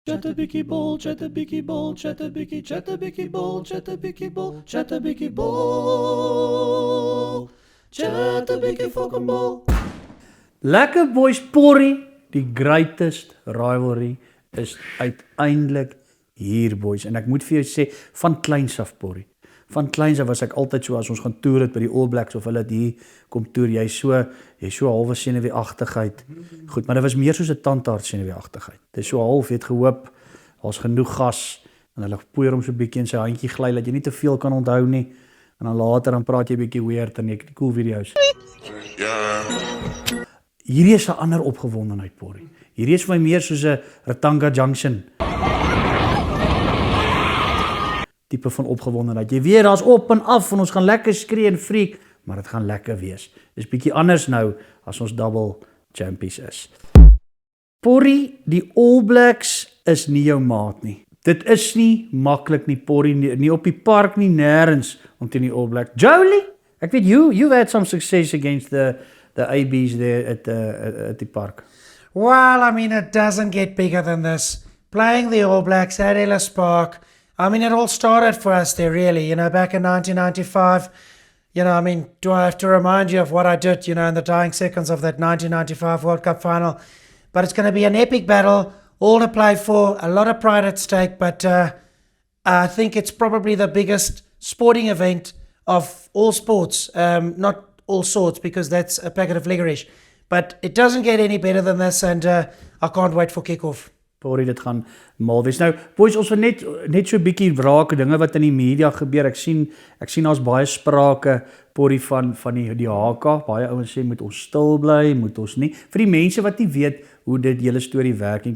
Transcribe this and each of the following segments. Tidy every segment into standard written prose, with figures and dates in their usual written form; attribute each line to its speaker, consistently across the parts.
Speaker 1: Chattabiki ball, chattabiki ball, chattabiki ball, chattabiki ball, chattabiki ball, chattabiki fucking ball.
Speaker 2: Lekker boys, Porrie, die greatest rivalry is uiteindelik hier boys. En ek moet vir jou sê, van kleins af Porrie. Van kleins af was ek altyd so, as ons gaan toer het by die All Blacks, of hulle het hier kom toer, jy so halwe senuweeagtigheid. Goed, maar dit was meer soos 'n tandarts senuweeagtigheid. Dit is so half, het gehoop, daar's genoeg gas, en hulle poeier hom so 'n bietjie in sy handjie gly, dat jy nie te veel kan onthou nie, en dan later dan praat jy bietjie weird, en ek die cool video's. Hierdie is 'n ander opgewondenheid, Porrie. Hierdie is vir my meer soos 'n Ratanga Junction tipe van opgewondenheid. Jy weet, daar's op en af en ons gaan lekker skree en freak, maar dit gaan lekker wees. Dis bietjie anders nou as ons double champions is. Porrie, die All Blacks is nie jou maat nie. Dit is nie maklik nie, Porrie, nie op die park nie, nêrens om teen die All Blacks. Jolie, ek weet you've had some success against the ABs there at the park.
Speaker 3: Well, I mean, it doesn't get bigger than this. Playing the All Blacks at Ellis Park, I mean, it all started for us there, really, back in 1995. I mean, do I have to remind you of what I did, in the dying seconds of that 1995 World Cup final? But it's going to be an epic battle, all to play for, a lot of pride at stake, but I think it's probably the biggest sporting event of all sports, not all sorts, because that's a packet of licorice. But it doesn't get any better than this, and I can't wait for kick-off.
Speaker 2: Porrie, dit gaan mal wees. Nou, boys, ons wil net so 'n bietjie raak dinge wat in die media gebeur. Ek sien daar's baie sprake, Porrie, van die HK. Baie ouens sê moet ons stil bly, moet ons nie. Vir die mense wat nie weet hoe dit hele storie werk nie.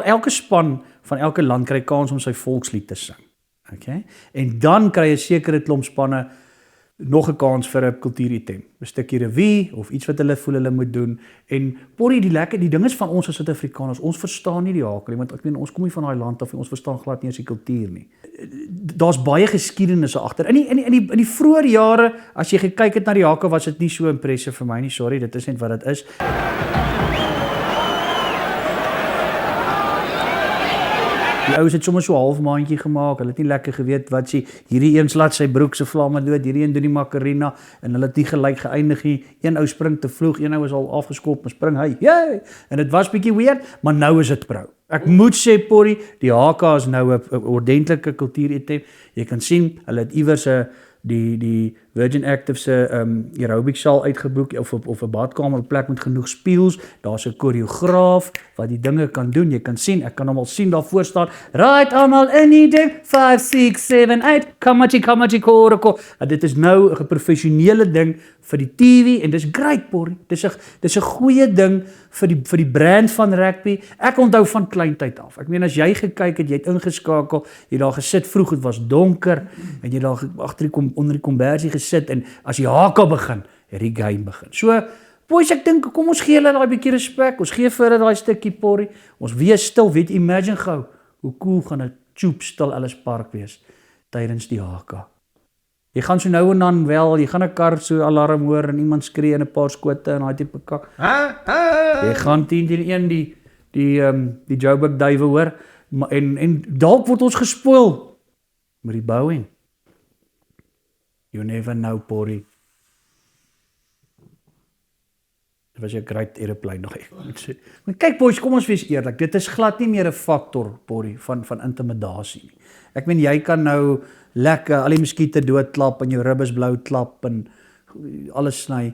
Speaker 2: Elke span van elke land kry kans om sy volkslied te sing. Okay? En dan kry 'n sekere klomp spanne nog 'n kans vir 'n kultuuritem, 'n stukkie revue of iets wat hulle voel hulle moet doen. En Porrie, die ding is van ons as Suid-Afrikaners, ons verstaan nie die HK nie, want ek meen ons kom nie van daai land af en ons verstaan glad nie eens die kultuur nie. Daar's baie geskiedenisse agter. In die vroeë jare, as jy gekyk het na die HK, was dit nie so impressive vir my nie. Sorry, dit is net wat dit is. Die ouens het sommer so 'n half maandjie gemaak. Hulle het nie lekker geweet wat sê hierdie een slaat sy broek se vlamme dood, hierdie een doen die makarena en hulle het nie gelyk geëindig nie. Een ou spring te vroeg, een ou is al afgeskop, maar spring hy. Yay! En dit was bietjie weird, maar nou is dit pro. Ek moet sê, Porrie, die HK is nou 'n ordentlike kultuuritem. Jy kan sien, hulle het iewers die Virgin Active se aerobic saal uitgeboek of 'n badkamer op plek met genoeg spieëls. Daar's 'n koreograaf wat die dinge kan doen. Jy kan sien, ek kan hom al sien daar voor staan. Right almal in die ding 5 6 7 8 kamachi koroko. Dit is nou 'n geprofessionele ding vir die TV en dis great, Porrie. Dis 'n goeie ding vir die brand van rugby. Ek onthou van kleintyd af. Ek meen as jy gekyk het, jy het ingeskakel, jy daar gesit vroeg, dit was donker en jy daar agter onder die kombersie gesit en as die HK begin, het die game begin. So, boys, ek dink kom ons gee hulle daai bietjie respek. Ons gee vir hulle daai stukkie, Porrie. Ons wees stil, weet jy, imagine gou hoe cool gaan 'n tjoep stil Ellis Park wees tydens die HK. Jy gaan so nou en dan wel, jy gaan 'n kar so alarm hoor en iemand skree en 'n paar skote en daai tipe kak. Jy gaan 10-1 die Joburg duiwe hoor en dalk word ons gespoil met die Boeing. You never know, Porrie. Dit was 'n great aeroplane nog ek moet sê. Maar kyk boys, kom ons wees eerlik, dit is glad nie meer 'n faktor, Porrie, van intimidasie nie. Ek meen jy kan nou lekker al die muskiete doodklap en jou ribbes blou klap en alles sny.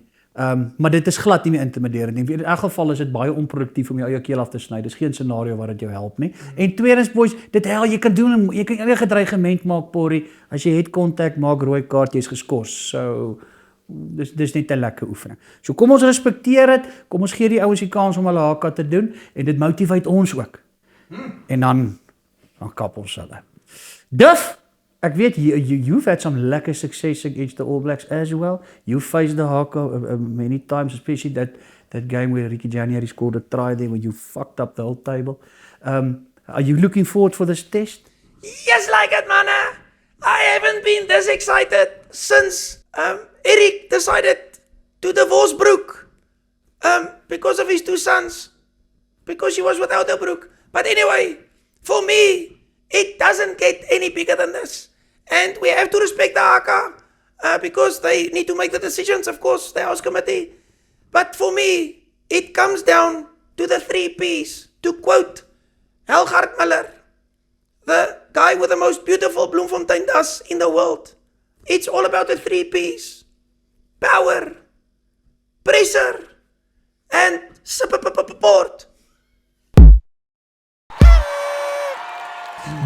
Speaker 2: Maar dit is glad nie meer intimiderend nie. In elk geval is dit baie onproduktief om jou eie keel af te sny. Dis geen scenario waar dit jou help nie. En tweedens boys, dit jy kan doen, jy kan enige dreigement maak, Porrie. As jy het kontak, maak rooi kaart, jy's geskort. So dis net 'n lekker oefening. So kom ons respekteer dit. Kom ons gee die ouens die kans om hulle HK te doen en dit motiveer ons ook. En dan kap ons hulle. Duff, ek weet you've had some lekker success against the All Blacks as well. You faced the HK many times, especially that game where Ricky January scored a try there where you fucked up the whole table. Are you looking forward for this test?
Speaker 3: Yes, like it, manne. I haven't been this excited since Eric decided to divorce Brooke because of his two sons, because she was without a Brooke. But anyway, For me, it doesn't get any bigger than this. And we have to respect the Haka because they need to make the decisions, of course, the House Committee. But for me, it comes down to the 3 Ps. To quote Helgard Miller, the guy with the most beautiful Bloemfontein das in the world. It's all about the 3 Ps. Power, pressure, and support.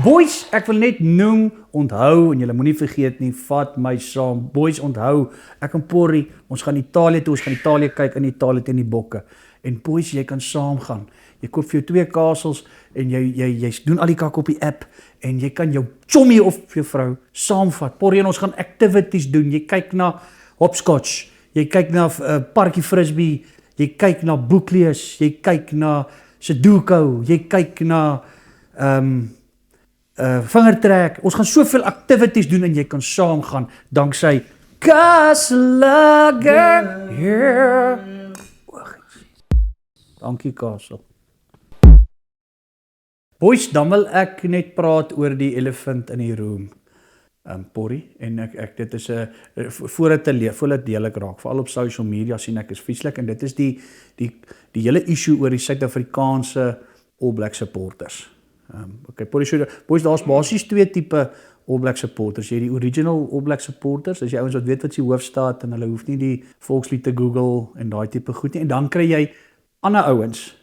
Speaker 2: Boys, ek wil net noem, onthou, en julle moenie vergeet nie, vat my saam. Boys, onthou, ek en Porrie, ons gaan Italië toe, ons gaan Italië kyk in Italië teen die bokke. En boys, jy kan saam gaan. Jy koop vir jou 2 kasels en jy doen al die kak op die app en jy kan jou chommie of jou vrou saamvat. Porrie en ons gaan activities doen. Jy kyk na hopscotch, jy kyk na parkie frisbee, jy kyk na boeklees, jy kyk na Sudoku, jy kyk na vingertrek. Ons gaan soveel activities doen en jy kan saam gaan danksy Kaslager. Dankie Kasel. Boys, dan wil ek net praat oor die elefant in die room. Porrie, en ek dit is voordat deel ek raak, veral op social media sien ek is vieslik en dit is die hele issue oor die Suid-Afrikaanse All Black supporters. Okay, Porrie, so, boys, daar's basies 2 tipe All Black supporters. Jy die original All Black supporters, as jy ouens wat weet wat die hoofstaat en hulle hoef nie die volkslied te Google en daai tipe goed nie. En dan kry jy ander ouens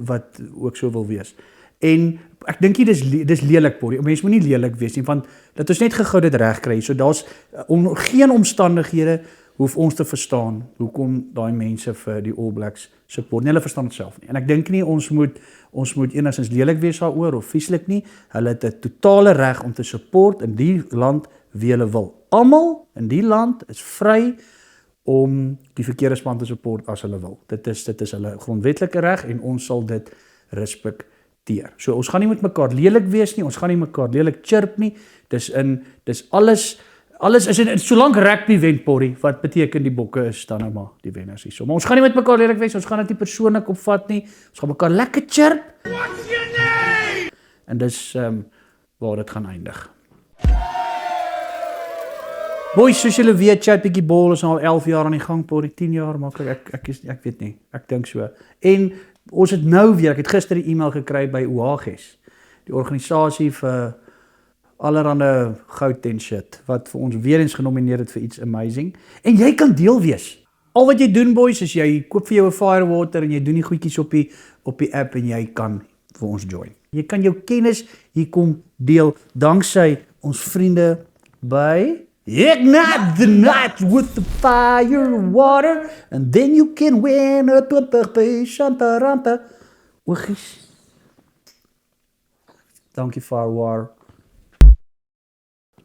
Speaker 2: wat ook so wil wees. En ek dink nie dis lelik, Porrie. Mens moet nie lelik wees nie, want dat ons net gou dit reg kry. So daar's geen omstandighede hoef ons te verstaan hoekom daai mense vir die All Blacks support. Nee, hulle verstaan dit self nie. En ek dink nie ons moet enigstens lelik wees daaroor of vieslik nie. Hulle het 'n totale reg om te support in die land wie hulle wil. Almal in die land is vry om die verkeerde span te support as hulle wil. Dit is hulle grondwetlike reg en ons sal dit respekteer. So ons gaan nie met mekaar lelik wees nie, ons gaan nie mekaar lelik chirp nie. Dis alles is in solank rugby wen, Porrie, wat beteken die bokke is dan nou maar die wenners hier. So, maar ons gaan nie met mekaar lelik wees, ons gaan dit nie persoonlik opvat nie. Ons gaan mekaar lekker chirp. What's your name? En dis waar dit gaan eindig. Boys, soos julle weet, Chat Bietjie Ball is al 11 jaar aan die gang, Porrie, 10 jaar maklik. Ek weet nie. Ek dink so. En ons het nou weer, ek het gister 'n e-mail gekry by OAGES, die organisasie vir allerhande goud en shit, wat vir ons weer eens genomineer het vir iets amazing. En jy kan deel wees. Al wat jy doen, boys, is jy koop vir jou 'n Firewater en jy doen die goedjies op die app en jy kan vir ons join. Jy kan jou kennis hier kom deel danksy ons vriende by Ignite the night with the firewater and then you can win a tupperpay shantaranta. Oogies. Dankie Firewater.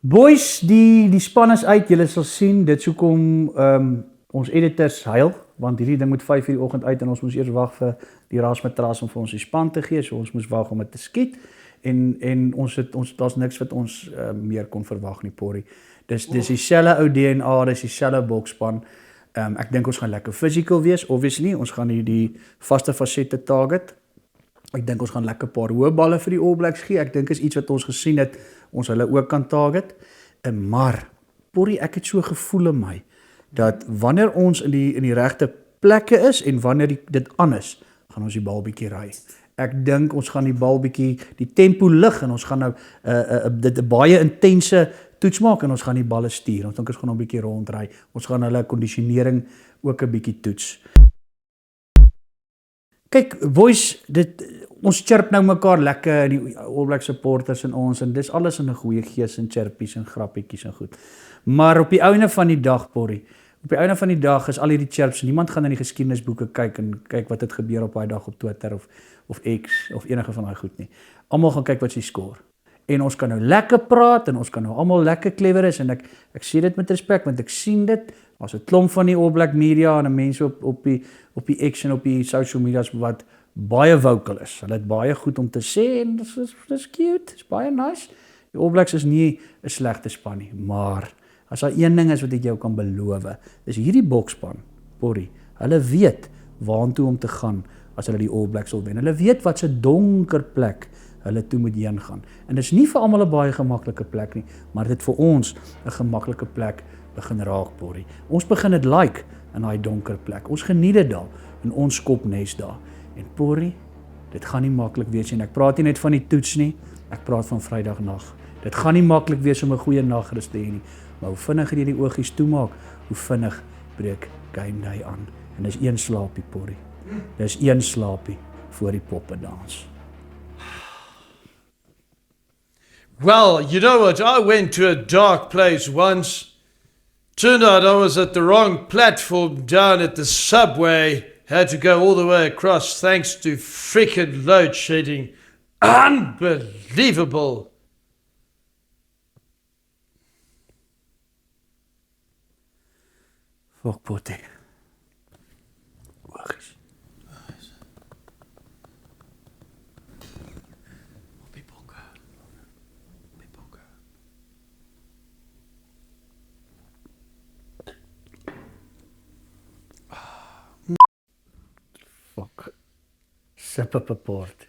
Speaker 2: Boys, die span is uit, julle sal sien, dit so kom ons editors huil, want hierdie ding moet 5 uur die oggend uit en ons moes eers wag vir die rasmatras om vir ons die span te gee, so ons moes wag om dit te skiet en ons daar's niks wat ons meer kon verwag nie, Porrie. Dis dieselfde ou DNA, dis dieselfde bokspan. Ek dink ons gaan lekker physical wees, obviously, ons gaan die vaste fasette target. Ek dink ons gaan lekker paar hoë balle vir die All Blacks gee. Ek dink is iets wat ons gesien het, ons hulle ook kan target. Maar Porrie, ek het so gevoel in my dat wanneer ons in die regte plekke is en wanneer dit aan is, gaan ons die bal bietjie ry. Ek dink ons gaan die bal bietjie die tempo lig en ons gaan nou dit 'n baie intense toets maak en ons gaan die balle stuur. Ons dink ons gaan 'n bietjie rondry. Ons gaan hulle kondisionering ook 'n bietjie toets. Kyk, boys, ons chirp nou mekaar lekker, die All Black supporters en ons, en dis alles in 'n goeie gees en chirpies en grappietjies en goed. Maar op die einde van die dag, Porrie, op die einde van die dag is al hierdie chirps, niemand gaan in die geskiedenisboeke kyk en kyk wat het gebeur op daai dag op Twitter of X of enige van daai goed nie. Almal gaan kyk wat sy score. En ons kan nou lekker praat en ons kan nou almal lekker clever is en ek sê dit met respek want ek sien dit. Daar's 'n klomp van die All Black media en mense op die X en op die social medias wat baie vocal is. Hulle het baie goed om te sê en dis cute, dis baie nice. Die All Blacks is nie 'n slegte span nie, maar as daar een ding is wat ek jou kan beloof, is hierdie bokspan, Porrie, hulle weet waantoe om te gaan as hulle die All Blacks wil wen. Hulle weet wat 'n donker plek hulle toe moet heen gaan. En dit is nie vir almal 'n baie gemaklike plek nie, maar dit vir ons 'n gemaklike plek begin raak, Porrie. Ons begin dit like in daai donker plek. Ons geniet dit daar in ons kopnes daar. En Porrie, dit gaan nie maklik wees nie. Ek praat nie net van die toets nie, ek praat van Vrydagnag. Dit gaan nie maklik wees om 'n goeie nagrus te hê nie, maar hoe vinniger jy die oogies toemaak, hoe vinnig breek game day aan. En dis een slaapie, Porrie. Dis een slaapie voor die poppedans.
Speaker 4: Well, you know what? I went to a dark place once. Turned out I was at the wrong platform down at the subway. Had to go all the way across thanks to freaking load shedding. Unbelievable.
Speaker 2: Fuck, Potty. Oogies. Fuck. Sip op 'n port.